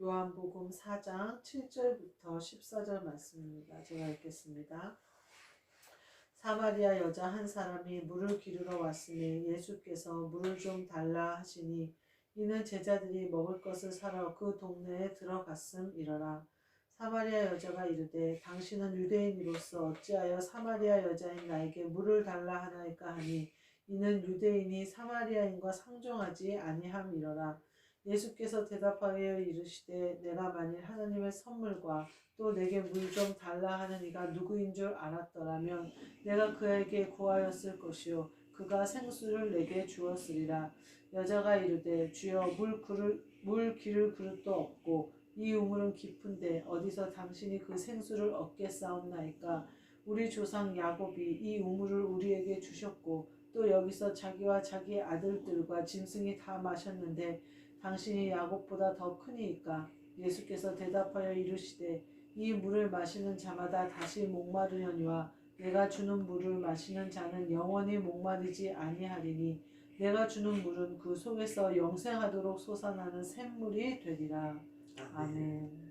요한복음 4장 7절부터 14절 말씀입니다. 제가 읽겠습니다. 사마리아 여자 한 사람이 물을 기르러 왔으니 예수께서 물을 좀 달라 하시니 이는 제자들이 먹을 것을 사러 그 동네에 들어갔음이러라. 사마리아 여자가 이르되 당신은 유대인으로서 어찌하여 사마리아 여자인 나에게 물을 달라 하나이까 하니 이는 유대인이 사마리아인과 상종하지 아니함이러라. 예수께서 대답하여 이르시되 내가 만일 하나님의 선물과 또 내게 물 좀 달라 하는 이가 누구인 줄 알았더라면 내가 그에게 구하였을 것이요 그가 생수를 내게 주었으리라. 여자가 이르되 주여 물 기를 그릇도 없고 이 우물은 깊은데 어디서 당신이 그 생수를 얻겠사옵나이까. 우리 조상 야곱이 이 우물을 우리에게 주셨고 또 여기서 자기와 자기 아들들과 짐승이 다 마셨는데 당신이 야곱보다 더 크니이까. 예수께서 대답하여 이르시되 이 물을 마시는 자마다 다시 목마르려니와 내가 주는 물을 마시는 자는 영원히 목마르지 아니하리니 내가 주는 물은 그 속에서 영생하도록 솟아나는 샘물이 되리라. 아멘.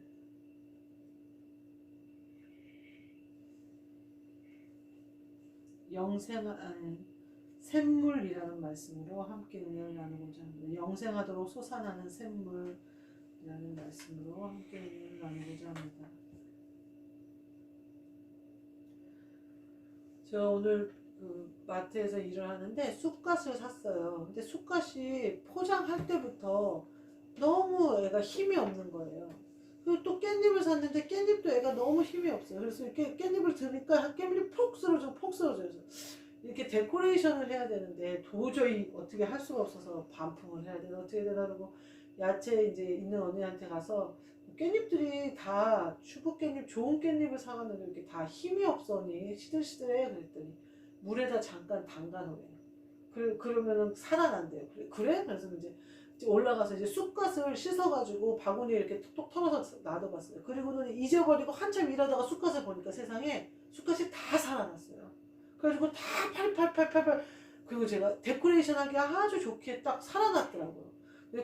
샘물이라는 말씀으로 함께 은혜를 나누고자 합니다. 영생하도록 솟아나는 샘물이라는 말씀으로 함께 은혜를 나누고자 합니다. 제가 오늘 마트에서 일을 하는데 쑥갓을 샀어요. 근데 쑥갓이 포장할 때부터 너무 애가 힘이 없는 거예요. 그리고 또 깻잎을 샀는데 깻잎도 애가 너무 힘이 없어요. 그래서 이렇게 깻잎을 드니까 깻잎이 푹 쓰러져요. 이렇게 데코레이션을 해야 되는데 도저히 어떻게 할 수가 없어서 반품을 해야 되나 어떻게 되나 그러고 야채 이제 있는 언니한테 가서 깻잎들이 다 슈퍼 깻잎 좋은 깻잎을 사갔는데 이렇게 다 힘이 없어니 시들시들해. 그랬더니 물에다 잠깐 담가놓으래요. 그러면은 살아난대요. 그래? 그래서 이제 올라가서 이제 쑥갓을 씻어가지고 바구니에 이렇게 톡톡 털어서 놔둬봤어요. 그리고는 잊어버리고 한참 일하다가 쑥갓을 보니까 세상에 쑥갓이 다 살아났어요. 그래가지고 다 팔팔팔팔팔. 그리고 제가 데코레이션 하기 아주 좋게 딱 살아났더라고요.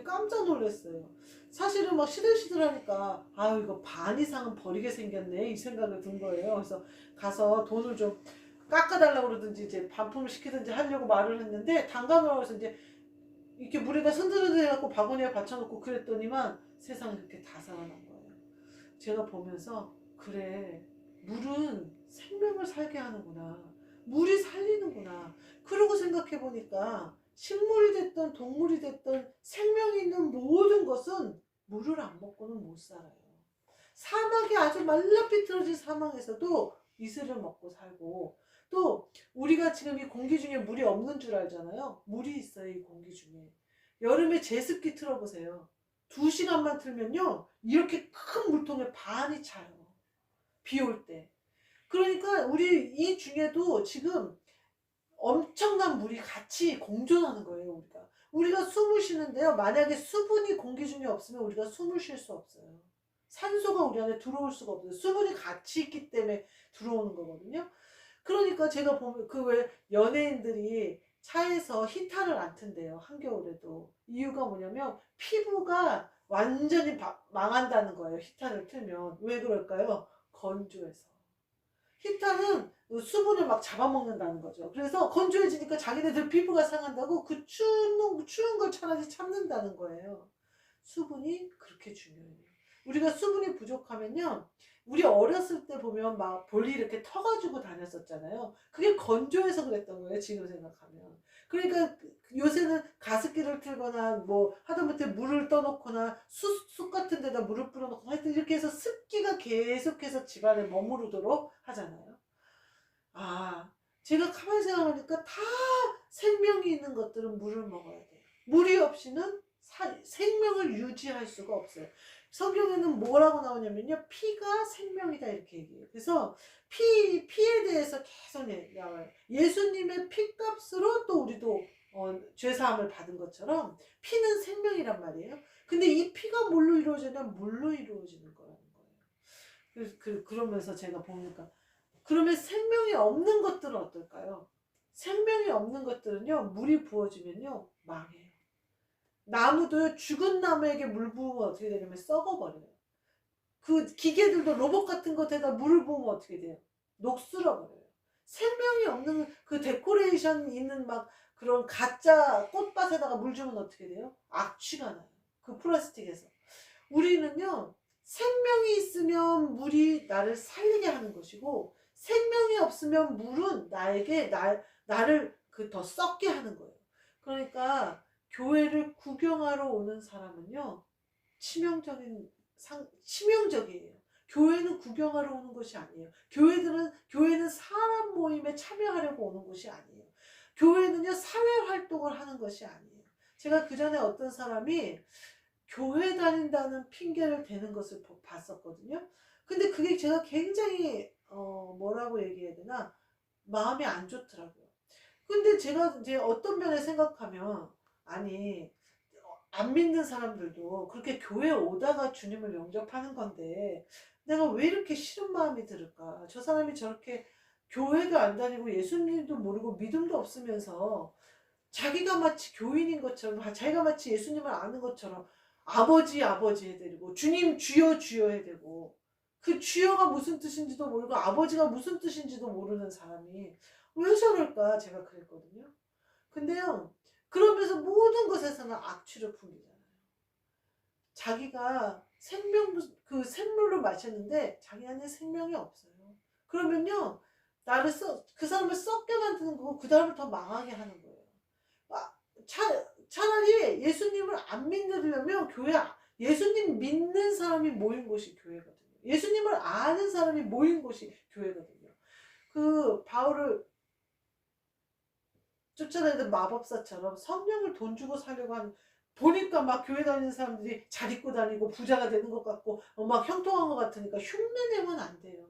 깜짝 놀랐어요. 사실은 막 시들시들하니까 아유 이거 반 이상은 버리게 생겼네 이 생각이 든 거예요. 그래서 가서 돈을 좀 깎아달라고 그러든지 이제 반품을 시키든지 하려고 말을 했는데 담가놓으라고 해서 이제 이렇게 물에다 흔들흔들 해갖고 바구니에 받쳐놓고 그랬더니만 세상에 그렇게 다 살아난 거예요. 제가 보면서 그래 물은 생명을 살게 하는구나. 물이 살리는구나. 그러고 생각해보니까 식물이 됐든 동물이 됐든 생명이 있는 모든 것은 물을 안 먹고는 못 살아요. 사막이 아주 말라비틀어진 사막에서도 이슬을 먹고 살고 또 우리가 지금 이 공기 중에 물이 없는 줄 알잖아요. 물이 있어요. 이 공기 중에. 여름에 제습기 틀어보세요. 2시간만 틀면요. 이렇게 큰 물통에 반이 차요. 비 올 때. 그러니까 우리 이 중에도 지금 엄청난 물이 같이 공존하는 거예요. 우리가 숨을 쉬는데요. 만약에 수분이 공기 중에 없으면 우리가 숨을 쉴 수 없어요. 산소가 우리 안에 들어올 수가 없어요. 수분이 같이 있기 때문에 들어오는 거거든요. 그러니까 제가 보면 그 왜 연예인들이 차에서 히터를 안 튼대요. 한겨울에도. 이유가 뭐냐면 피부가 완전히 망한다는 거예요. 히터를 틀면. 왜 그럴까요? 건조해서. 히터는 수분을 막 잡아먹는다는 거죠. 그래서 건조해지니까 자기네들 피부가 상한다고 그 추운 걸 차라리 참는다는 거예요. 수분이 그렇게 중요해요. 우리가 수분이 부족하면요. 우리 어렸을 때 보면 막 볼일 이렇게 터가지고 다녔었잖아요. 그게 건조해서 그랬던 거예요. 지금 생각하면. 그러니까 요새는 가습기를 틀거나 뭐 하다못해 물을 떠놓거나 숯 같은 데다 물을 뿌려놓고 하여튼 이렇게 해서 습기가 계속해서 집안에 머무르도록 하잖아요. 아, 제가 가만히 생각하니까 다 생명이 있는 것들은 물을 먹어야 돼요. 물이 없이는 생명을 유지할 수가 없어요. 성경에는 뭐라고 나오냐면요. 피가 생명이다 이렇게 얘기해요. 그래서 피에 대해서 계속 나와요. 예수님의 피값으로 또 우리도 죄사함을 받은 것처럼 피는 생명이란 말이에요. 근데 이 피가 뭘로 이루어지냐면 물로 이루어지는 거라는 거예요. 그러면서 제가 보니까 그러면 생명이 없는 것들은 어떨까요? 생명이 없는 것들은요. 물이 부어지면요. 망해요. 나무도 죽은 나무에게 물 부으면 어떻게 되냐면 썩어버려요. 그 기계들도 로봇 같은 것에다 물을 부으면 어떻게 돼요? 녹슬어버려요. 생명이 없는 그 데코레이션 있는 막 그런 가짜 꽃밭에다가 물 주면 어떻게 돼요? 악취가 나요. 그 플라스틱에서. 우리는요, 생명이 있으면 물이 나를 살리게 하는 것이고, 생명이 없으면 물은 나를 그 더 썩게 하는 거예요. 그러니까, 교회를 구경하러 오는 사람은요, 치명적이에요. 교회는 구경하러 오는 것이 아니에요. 교회는 사람 모임에 참여하려고 오는 곳이 아니에요. 교회는요, 사회 활동을 하는 것이 아니에요. 제가 그 전에 어떤 사람이 교회 다닌다는 핑계를 대는 것을 봤었거든요. 근데 그게 제가 굉장히 뭐라고 얘기해야 되나 마음이 안 좋더라고요. 근데 제가 이제 어떤 면에 생각하면 아니 안 믿는 사람들도 그렇게 교회 오다가 주님을 영접하는 건데 내가 왜 이렇게 싫은 마음이 들을까? 저 사람이 저렇게 교회도 안 다니고 예수님도 모르고 믿음도 없으면서 자기가 마치 교인인 것처럼 자기가 마치 예수님을 아는 것처럼 아버지 아버지 해드리고 주님 주여 주여 해대고 그 주여가 무슨 뜻인지도 모르고 아버지가 무슨 뜻인지도 모르는 사람이 왜 저럴까 제가 그랬거든요. 근데요 그러면서 모든 것에서는 악취를 풍기잖아요. 자기가 그 샘물로 마셨는데 자기 안에 생명이 없어요. 그러면요 그 사람을 썩게 만드는 거고 그 다음을 더 망하게 하는 거예요. 아, 차라리 예수님을 안 믿으려면 예수님 믿는 사람이 모인 곳이 교회거든요. 예수님을 아는 사람이 모인 곳이 교회거든요. 그 바울을 쫓아다니던 마법사처럼 성령을 돈 주고 살려고 하는 보니까 막 교회 다니는 사람들이 잘 입고 다니고 부자가 되는 것 같고 막 형통한 것 같으니까 흉내내면 안 돼요.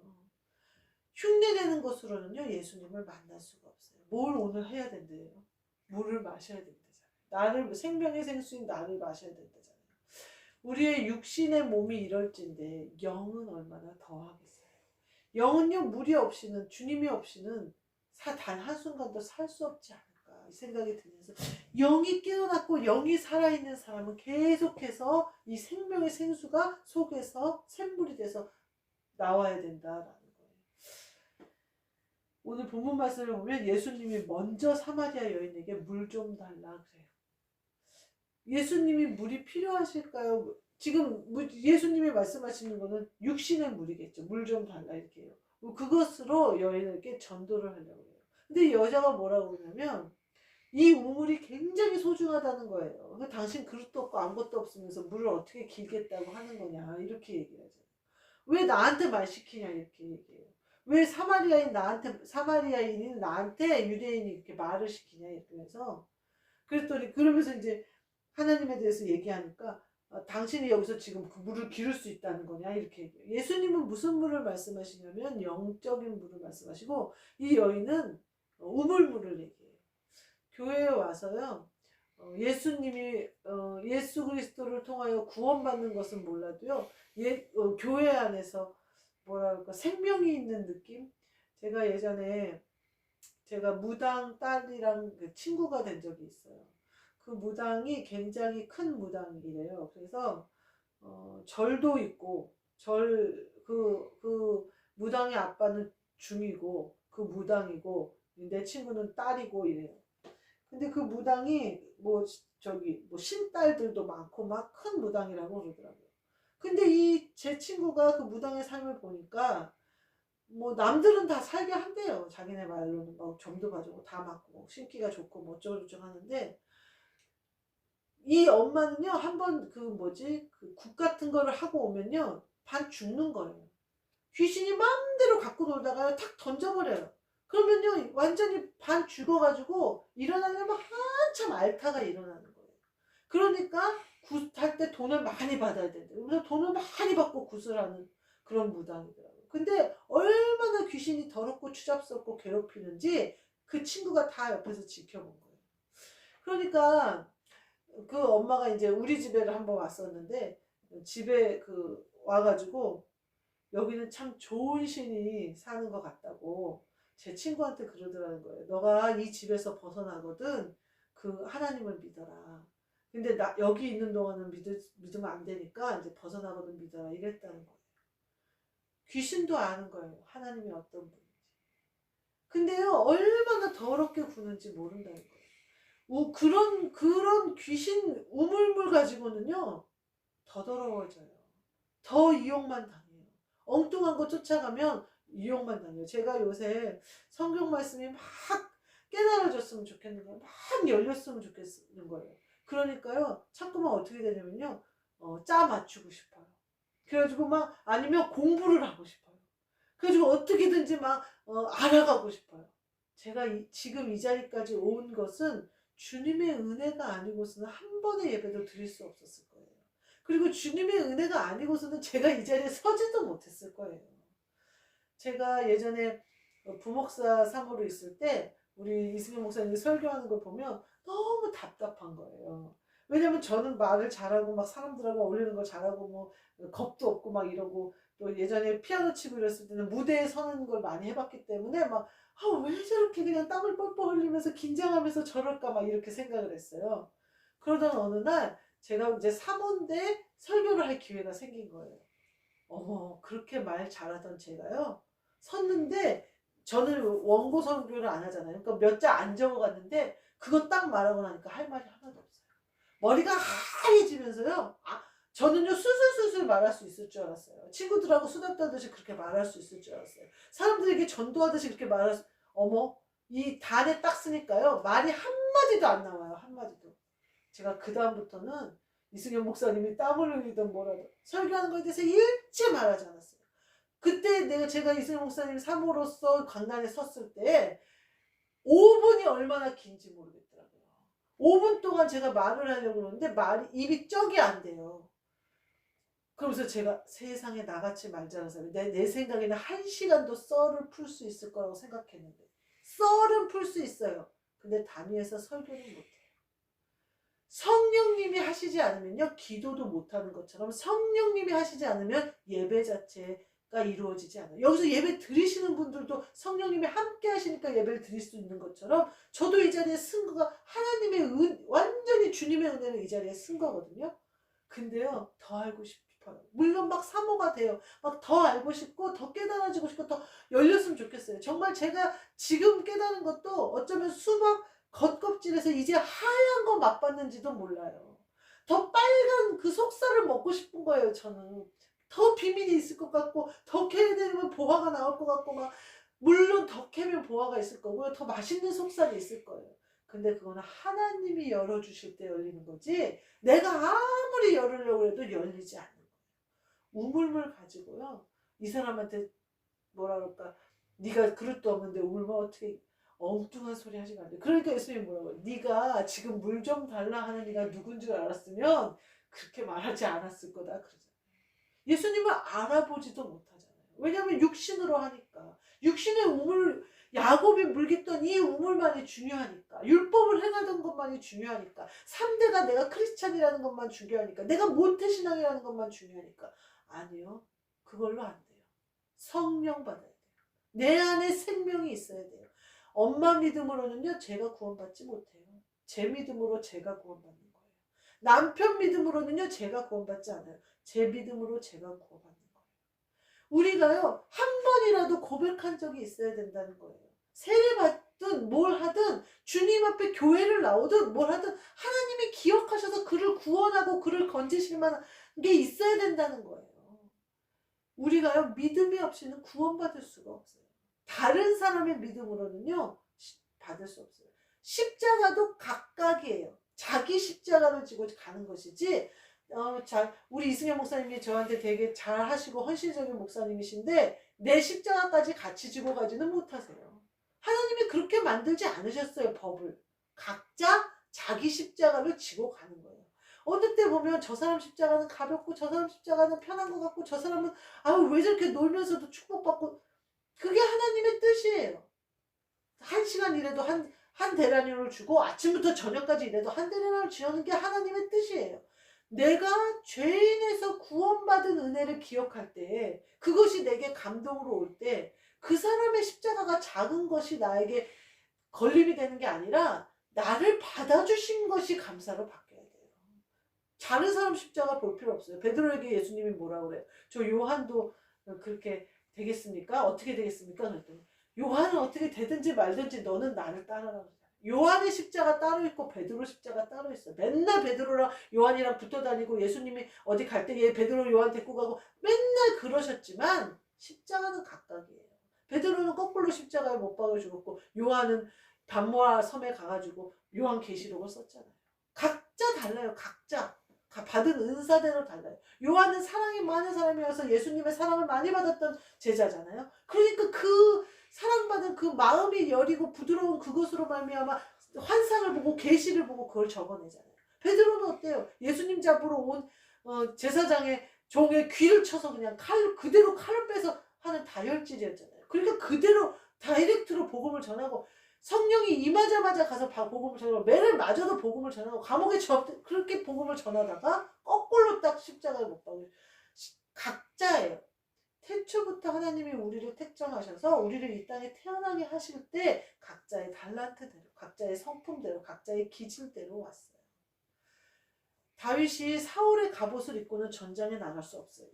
흉내내는 것으로는요 예수님을 만날 수가 없어요. 뭘 오늘 해야 된대요? 물을 마셔야 된대잖아요. 생명의 생수인 나를 마셔야 된대잖아요. 우리의 육신의 몸이 이럴진데 영은 얼마나 더하겠어요. 영은요 물이 없이는 주님이 없이는 단 한순간도 살 수 없지 않을까 이 생각이 들면서 영이 깨어났고 영이 살아있는 사람은 계속해서 이 생명의 생수가 속에서 샘물이 돼서 나와야 된다라는 거예요. 오늘 본문 말씀을 보면 예수님이 먼저 사마리아 여인에게 물 좀 달라 그래요. 예수님이 물이 필요하실까요? 지금 예수님이 말씀하시는 거는 육신의 물이겠죠. 물 좀 달라 이렇게 해요. 그것으로 여인에게 전도를 하려고 해요. 근데 여자가 뭐라고 그러냐면 이 우물이 굉장히 소중하다는 거예요. 당신 그릇도 없고 아무것도 없으면서 물을 어떻게 길겠다고 하는 거냐 이렇게 얘기하죠. 왜 나한테 말 시키냐 이렇게 얘기해요. 왜 사마리아인인 나한테 유대인이 이렇게 말을 시키냐 이러면서 그랬더니 그러면서 이제 하나님에 대해서 얘기하니까 당신이 여기서 지금 그 물을 기를 수 있다는 거냐 이렇게 얘기해요. 예수님은 무슨 물을 말씀하시냐면 영적인 물을 말씀하시고 이 여인은 우물물을 얘기해요. 교회에 와서요 예수님이 예수 그리스도를 통하여 구원받는 것은 몰라도요 교회 안에서 뭐랄까 생명이 있는 느낌. 제가 예전에 제가 무당 딸이랑 그 친구가 된 적이 있어요. 그 무당이 굉장히 큰 무당이래요. 그래서 절도 있고 그 무당의 아빠는 중이고 그 무당이고 내 친구는 딸이고 이래요. 근데 그 무당이 뭐 신딸들도 많고 막 큰 무당이라고 그러더라고요. 근데 제 친구가 그 무당의 삶을 보니까 뭐 남들은 다 살게 한대요. 자기네 말로는 막 점도 봐주고 다 맞고 신기가 좋고 뭐 어쩌고저쩌고 하는데 이 엄마는요 한번 그 국 같은 거를 하고 오면요 반 죽는 거예요. 귀신이 마음대로 갖고 놀다가 탁 던져버려요. 그러면요 완전히 반 죽어가지고 일어나려면 한참 앓다가 일어나는 거예요. 그러니까 굿할 때 돈을 많이 받아야 된대요. 그래서 돈을 많이 받고 굿을 하는 그런 무당이더라고요. 근데 얼마나 귀신이 더럽고 추잡스럽고 괴롭히는지 그 친구가 다 옆에서 지켜본 거예요. 그러니까 그 엄마가 이제 우리 집에를 한번 왔었는데 집에 와가지고 여기는 참 좋은 신이 사는 것 같다고 제 친구한테 그러더라는 거예요. 너가 이 집에서 벗어나거든 그 하나님을 믿어라. 근데 나 여기 있는 동안은 믿으면 안 되니까 이제 벗어나거든 믿어라 이랬다는 거예요. 귀신도 아는 거예요. 하나님이 어떤 분인지. 근데요 얼마나 더럽게 구는지 모른다는 거예요. 그런 귀신 우물물 가지고는요 더 더러워져요. 더 이용만 당해요. 엉뚱한 거 쫓아가면 이용만 당해요. 제가 요새 성경 말씀이 막 깨달아졌으면 좋겠는 거예요. 막 열렸으면 좋겠는 거예요. 그러니까요 자꾸만 어떻게 되냐면요 짜 맞추고 싶어요. 그래가지고 막 아니면 공부를 하고 싶어요. 그래가지고 어떻게든지 막 알아가고 싶어요. 제가 지금 이 자리까지 온 것은 주님의 은혜가 아니고서는 한 번의 예배도 드릴 수 없었을 거예요. 그리고 주님의 은혜가 아니고서는 제가 이 자리에 서지도 못했을 거예요. 제가 예전에 부목사 사모로 있을 때 우리 이승현 목사님이 설교하는 걸 보면 너무 답답한 거예요. 왜냐면 저는 말을 잘하고 막 사람들하고 어울리는 걸 잘하고 뭐 겁도 없고 막 이러고 또 예전에 피아노 치고 이랬을 때는 무대에 서는 걸 많이 해봤기 때문에 막 왜 저렇게 그냥 땀을 뻘뻘 흘리면서 긴장하면서 저럴까 막 이렇게 생각을 했어요. 그러던 어느 날 제가 이제 사모인데 설교를 할 기회가 생긴 거예요. 어머 그렇게 말 잘하던 제가요 섰는데 저는 원고 설교를 안 하잖아요. 그러니까 몇 자 안 적어갔는데 그거 딱 말하고 나니까 할 말이 하나도 없어요. 머리가 하얘지면서요. 저는요 술술술술 말할 수 있을 줄 알았어요. 친구들하고 수다 떨듯이 그렇게 말할 수 있을 줄 알았어요. 사람들에게 전도하듯이 그렇게 어머 이 단에 딱 쓰니까요 말이 한마디도 안 나와요. 한마디도. 제가 그 다음부터는 이승현 목사님이 땀을 흘리던 뭐라도 설교하는 거에 대해서 일체 말하지 않았어요. 그때 제가 이승현 목사님 사모로서 강단에 섰을 때 5분이 얼마나 긴지 모르겠더라고요. 5분 동안 제가 말을 하려고 그러는데 입이 쩍이 안 돼요. 그러면서 제가 세상에 나같이 말 잘하는 사람이 내 생각에는 1시간도 썰을 풀 수 있을 거라고 생각했는데 썰은 풀 수 있어요. 근데 단위에서 설교는 못해요. 성령님이 하시지 않으면요 기도도 못하는 것처럼 성령님이 하시지 않으면 예배 자체가 이루어지지 않아요. 여기서 예배 드리시는 분들도 성령님이 함께 하시니까 예배를 드릴 수 있는 것처럼 저도 이 자리에 쓴 거가 하나님의 완전히 주님의 은혜로 이 자리에 쓴 거거든요. 근데요 더 알고 싶어요. 물론 막 사모가 돼요. 막 더 알고 싶고 더 깨달아지고 싶고 더 열렸으면 좋겠어요. 정말 제가 지금 깨달은 것도 어쩌면 수박 겉껍질에서 이제 하얀 거 맛봤는지도 몰라요. 더 빨간 그 속살을 먹고 싶은 거예요, 저는. 더 비밀이 있을 것 같고, 더 캐야 되면 보화가 나올 것 같고, 막, 물론 더 캐면 보화가 있을 거고요. 더 맛있는 속살이 있을 거예요. 근데 그거는 하나님이 열어주실 때 열리는 거지, 내가 아무리 열으려고 해도 열리지 않는 거예요. 우물물 가지고요. 이 사람한테 뭐라 그럴까, 네가 그릇도 없는데 울면 어떻게 엉뚱한 소리 하지 말래. 그러니까 예수님이 뭐라고 네가 지금 물 좀 달라 하는 네가 누군 줄 알았으면 그렇게 말하지 않았을 거다 그러잖아요. 예수님을 알아보지도 못하잖아요. 왜냐하면 육신으로 하니까. 육신의 우물 야곱이 물겠던 이 우물만이 중요하니까. 율법을 행하던 것만이 중요하니까. 3대가 내가 크리스찬이라는 것만 중요하니까. 내가 모태신앙이라는 것만 중요하니까. 아니요. 그걸로 안 돼요. 성령 받아야 돼요. 내 안에 생명이 있어야 돼요. 엄마 믿음으로는요 제가 구원받지 못해요. 제 믿음으로 제가 구원받는 거예요. 남편 믿음으로는요 제가 구원받지 않아요. 제 믿음으로 제가 구원받는 거예요. 우리가요 한 번이라도 고백한 적이 있어야 된다는 거예요. 세례받든 뭘 하든 주님 앞에 교회를 나오든 뭘 하든 하나님이 기억하셔서 그를 구원하고 그를 건지실 만한 게 있어야 된다는 거예요. 우리가요 믿음이 없이는 구원받을 수가 없어요. 다른 사람의 믿음으로는요 받을 수 없어요. 십자가도 각각이에요. 자기 십자가를 지고 가는 것이지 우리 이승현 목사님이 저한테 되게 잘하시고 헌신적인 목사님이신데 내 십자가까지 같이 지고 가지는 못하세요. 하나님이 그렇게 만들지 않으셨어요. 법을. 각자 자기 십자가를 지고 가는 거예요. 어느 때 보면 저 사람 십자가는 가볍고 저 사람 십자가는 편한 것 같고 저 사람은 왜 저렇게 놀면서도 축복받고 그게 하나님의 뜻이에요. 1시간 일해도 한 데나리온을 주고 아침부터 저녁까지 일해도 한 데나리온을 주는 게 하나님의 뜻이에요. 내가 죄인에서 구원받은 은혜를 기억할 때 그것이 내게 감동으로 올 때 그 사람의 십자가가 작은 것이 나에게 걸림이 되는 게 아니라 나를 받아주신 것이 감사로 바뀌어야 돼요. 다른 사람 십자가 볼 필요 없어요. 베드로에게 예수님이 뭐라 그래요? 저 요한도 그렇게 되겠습니까? 어떻게 되겠습니까? 그랬더니 요한은 어떻게 되든지 말든지 너는 나를 따라라. 요한의 십자가 따로 있고 베드로 십자가 따로 있어. 맨날 베드로랑 요한이랑 붙어 다니고 예수님이 어디 갈 때 얘 베드로 요한 데리고 가고 맨날 그러셨지만 십자가는 각각이에요. 베드로는 거꾸로 십자가에 못 박아 죽었고 요한은 반모아 섬에 가가지고 요한 계시록을 썼잖아요. 각자 달라요. 각자. 받은 은사대로 달라요. 요한은 사랑이 많은 사람이어서 예수님의 사랑을 많이 받았던 제자잖아요. 그러니까 그 사랑받은 그 마음이 여리고 부드러운 그것으로 말미암아 환상을 보고 계시를 보고 그걸 적어내잖아요. 베드로는 어때요? 예수님 잡으러 온 제사장의 종의 귀를 쳐서 그냥 그대로 칼을 빼서 하는 다혈질이었잖아요. 그러니까 그대로 다이렉트로 복음을 전하고 성령이 임하자마자 가서 복음을 전하고 매를 맞아도 복음을 전하고 감옥에 그렇게 복음을 전하다가 거꾸로 딱 십자가에 못 박아요. 각자예요. 태초부터 하나님이 우리를 택정하셔서 우리를 이 땅에 태어나게 하실 때 각자의 달란트대로, 각자의 성품대로, 각자의 기질대로 왔어요. 다윗이 사울의 갑옷을 입고는 전장에 나갈 수 없어요.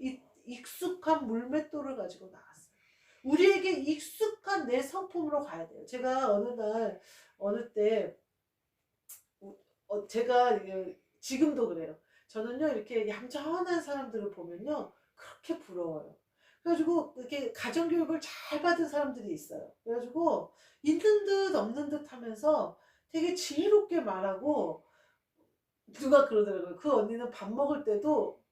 익숙한 물맷돌을 가지고 나갔어요. 우리에게 익숙한 내 성품으로 가야 돼요. 제가 어느 때 제가 지금도 그래요. 저는요 이렇게 얌전한 사람들을 보면요 그렇게 부러워요. 그래가지고 이렇게 가정교육을 잘 받은 사람들이 있어요. 그래가지고 있는 듯 없는 듯 하면서 되게 지혜롭게 말하고 누가 그러더라고요. 그 언니는 밥 먹을 때도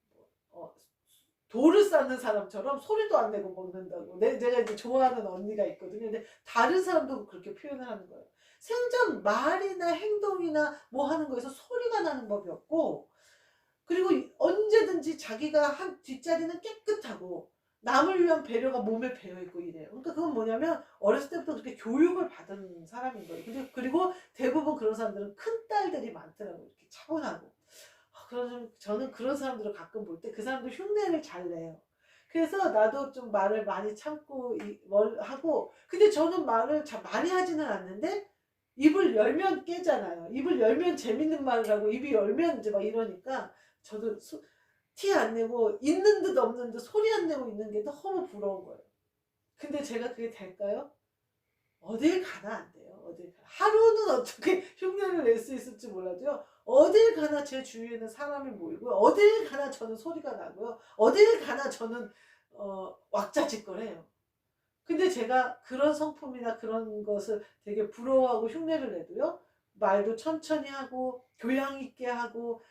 돌을 쌓는 사람처럼 소리도 안 내고 먹는다고. 내가 이제 좋아하는 언니가 있거든요. 근데 다른 사람도 그렇게 표현을 하는 거예요. 생전 말이나 행동이나 뭐 하는 거에서 소리가 나는 법이 없고, 그리고 언제든지 자기가 한 뒷자리는 깨끗하고 남을 위한 배려가 몸에 배어있고 이래요. 그러니까 그건 뭐냐면 어렸을 때부터 그렇게 교육을 받은 사람인 거예요. 그리고 대부분 그런 사람들은 큰 딸들이 많더라고요. 이렇게 차분하고. 그래서 저는 그런 사람들을 가끔 볼 때 그 사람들 흉내를 잘 내요. 그래서 나도 좀 말을 많이 참고 하고, 근데 저는 말을 참 많이 하지는 않는데 입을 열면 깨잖아요. 입을 열면 재밌는 말을 하고 입이 열면 이제 막 이러니까 저도 티 안 내고 있는 듯 없는 듯 소리 안 내고 있는 게 너무 부러운 거예요. 근데 제가 그게 될까요? 어딜 가나 안 돼요. 어딜 가나. 하루는 어떻게 흉내를 낼 수 있을지 몰라도요. 어딜 가나 제 주위에는 사람이 모이고요. 어딜 가나 저는 소리가 나고요. 어딜 가나 저는 왁자지껄해요. 근데 제가 그런 성품이나 그런 것을 되게 부러워하고 흉내를 내도요. 말도 천천히 하고 교양 있게 하고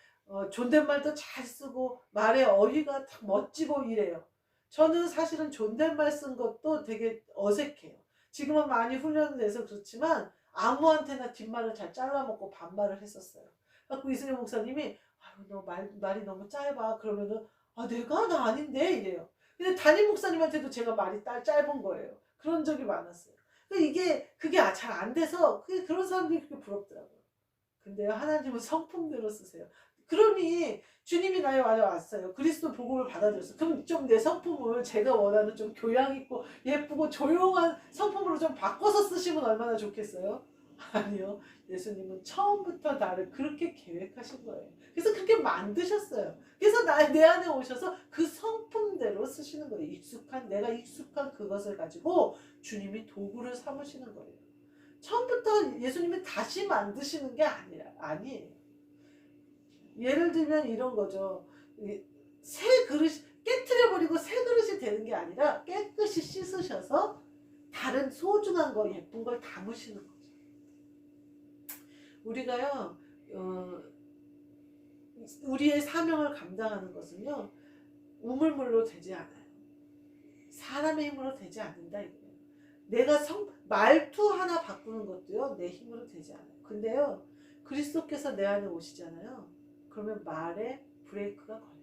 존댓말도 잘 쓰고 말의 어휘가 딱 멋지고 이래요. 저는 사실은 존댓말 쓴 것도 되게 어색해요. 지금은 많이 훈련을 내서 그렇지만 아무한테나 뒷말을 잘 잘라먹고 반말을 했었어요. 그래서 이승엽 목사님이 아유 너 말이 너무 짧아. 그러면은 내가 나 아닌데 이래요. 근데 담임 목사님한테도 제가 말이 짧은 거예요. 그런 적이 많았어요. 그게 잘 안 돼서 그런 사람들이 그렇게 부럽더라고요. 근데요 하나님은 성품대로 쓰세요. 그러니 주님이 나에 왔어요. 그리스도 복음을 받아들였어. 그럼 좀 내 성품을 제가 원하는 좀 교양 있고 예쁘고 조용한 성품으로 좀 바꿔서 쓰시면 얼마나 좋겠어요? 아니요. 예수님은 처음부터 나를 그렇게 계획하신 거예요. 그래서 그렇게 만드셨어요. 그래서 내 안에 오셔서 그 성품대로 쓰시는 거예요. 내가 익숙한 그것을 가지고 주님이 도구를 삼으시는 거예요. 처음부터 예수님이 다시 만드시는 게 아니에요. 예를 들면 이런 거죠. 새 그릇 깨트려버리고 새 그릇이 되는 게 아니라 깨끗이 씻으셔서 다른 소중한 거 예쁜 걸 담으시는 거죠. 우리가요 우리의 사명을 감당하는 것은요 우물물로 되지 않아요. 사람의 힘으로 되지 않는다 이거예요. 내가 말투 하나 바꾸는 것도요 내 힘으로 되지 않아요. 근데요 그리스도께서 내 안에 오시잖아요. 그러면 말에 브레이크가 걸려요.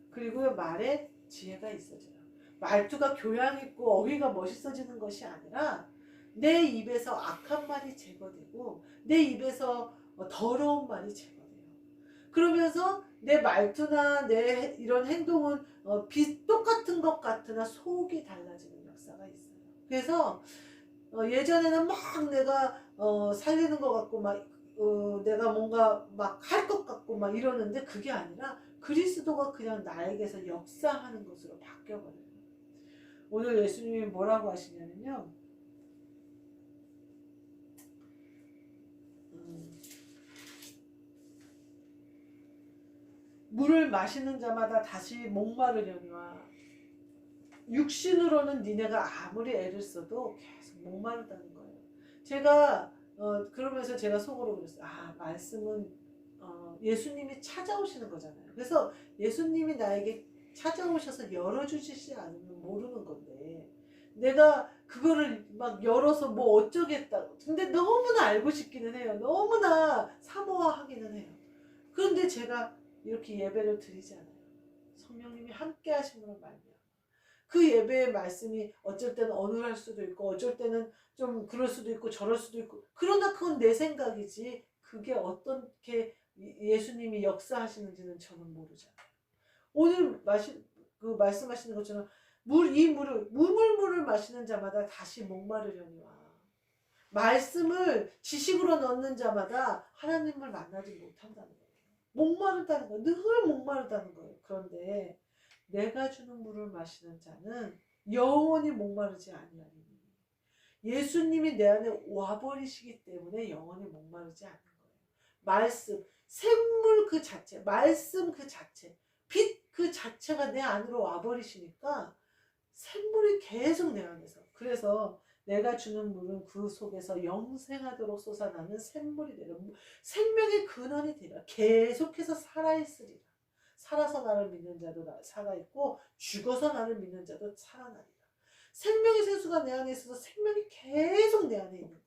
그리고 말에 지혜가 있어져요. 말투가 교양 있고 어휘가 멋있어지는 것이 아니라 내 입에서 악한 말이 제거되고 내 입에서 더러운 말이 제거돼요. 그러면서 내 말투나 내 이런 행동은 똑같은 것 같으나 속이 달라지는 역사가 있어요. 그래서 예전에는 막 내가 살리는 것 같고 막 내가 뭔가 막 할 것 같고 막 이러는데 그게 아니라 그리스도가 그냥 나에게서 역사하는 것으로 바뀌어버려요. 오늘 예수님이 뭐라고 하시냐면요. 물을 마시는 자마다 다시 목마르려니와 육신으로는 니네가 아무리 애를 써도 계속 목마르다는 거예요. 제가 그러면서 제가 속으로 그랬어요. 아, 말씀은 예수님이 찾아오시는 거잖아요. 그래서 예수님이 나에게 찾아오셔서 열어주시지 않으면 모르는 건데 내가 그거를 막 열어서 뭐 어쩌겠다. 근데 너무나 알고 싶기는 해요. 너무나 사모하기는 해요. 그런데 제가 이렇게 예배를 드리지 않아요. 성령님이 함께 하심으로 말미암아. 그 예배의 말씀이 어쩔 때는 어눌할 수도 있고 어쩔 때는 좀 그럴 수도 있고 저럴 수도 있고 그러나 그건 내 생각이지 그게 어떻게 예수님이 역사하시는지는 저는 모르잖아요. 오늘 그 말씀하시는 것처럼 이 물을 무물물을 마시는 자마다 다시 목마르려니와 말씀을 지식으로 넣는 자마다 하나님을 만나지 못한다는 거예요. 목마르다는 거예요. 늘 목마르다는 거예요. 그런데 내가 주는 물을 마시는 자는 영원히 목마르지 아니하리니 예수님이 내 안에 와버리시기 때문에 영원히 목마르지 않는 거예요. 말씀, 샘물 그 자체, 말씀 그 자체, 빛 그 자체가 내 안으로 와버리시니까 샘물이 계속 내 안에서 그래서 내가 주는 물은 그 속에서 영생하도록 솟아나는 샘물이 되라. 생명의 근원이 되라. 계속해서 살아있으리라. 살아서 나를 믿는 자도 살아있고 죽어서 나를 믿는 자도 살아나리라. 생명의 생수가 내 안에 있어서 생명이 계속 내 안에 있는 거예요.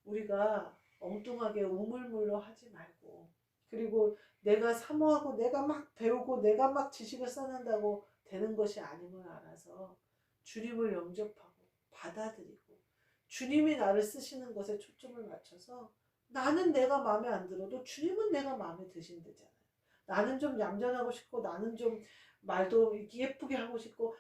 우리가 엉뚱하게 우물물로 하지 말고 그리고 내가 사모하고 내가 막 배우고 내가 막 지식을 쌓는다고 되는 것이 아님을 알아서 주님을 영접하고 받아들이고 주님이 나를 쓰시는 것에 초점을 맞춰서 나는 내가 마음에 안 들어도 주님은 내가 마음에 드신대잖아요. 나는 좀 얌전하고 싶고 나는 좀 말도 예쁘게 하고 싶고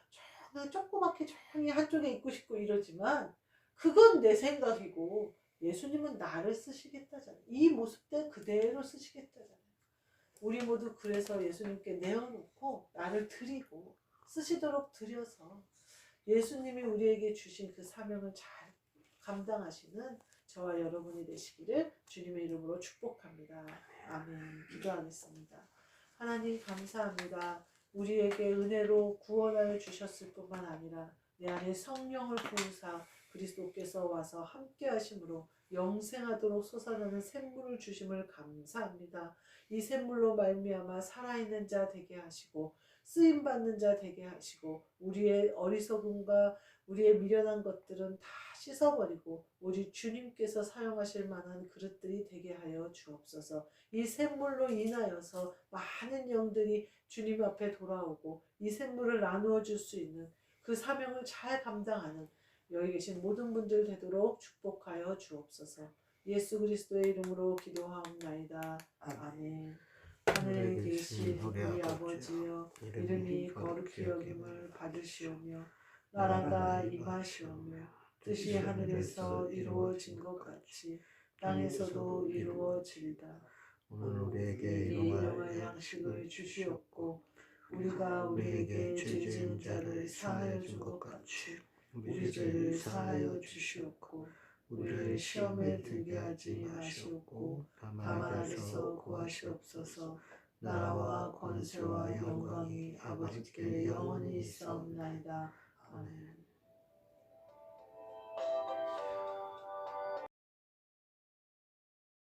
조그맣게 조용히 한쪽에 있고 싶고 이러지만 그건 내 생각이고 예수님은 나를 쓰시겠다잖아요. 이 모습대 그대로 쓰시겠다잖아요. 우리 모두 그래서 예수님께 내어놓고 나를 드리고 쓰시도록 드려서 예수님이 우리에게 주신 그 사명을 잘 감당하시는 저와 여러분이 되시기를 주님의 이름으로 축복합니다. 아멘. 기도하겠습니다. 하나님 감사합니다. 우리에게 은혜로 구원하여 주셨을 뿐만 아니라 내 안에 성령을 부으사 그리스도께서 와서 함께 하심으로 영생하도록 솟아나는 샘물을 주심을 감사합니다. 이 샘물로 말미암아 살아있는 자 되게 하시고 쓰임받는 자 되게 하시고 우리의 어리석음과 우리의 미련한 것들은 다 씻어버리고 우리 주님께서 사용하실 만한 그릇들이 되게 하여 주옵소서. 이 샘물로 인하여서 많은 영들이 주님 앞에 돌아오고 이 샘물을 나누어 줄 수 있는 그 사명을 잘 감당하는 여기 계신 모든 분들 되도록 축복하여 주옵소서. 예수 그리스도의 이름으로 기도하옵나이다. 아멘. 하늘에 계신 우리 아버지여 이름이 거룩히 여김을 받으시오며 나라가 임하시오며 뜻이 하늘에서 이루어진 것 같이 땅에서도 이루어지리다. 오늘 우리에게 일용할 양식을 주시옵고 우리가 우리에게 죄 지은 자를 사하여 준 것 같이 우리 죄를 사하여 주시옵고 우리를 시험에 들게 하지 마시옵고 다만 악에서 구하시옵소서. 나라와 권세와 영광이 아버지께 영원히 있사옵나이다. 아멘.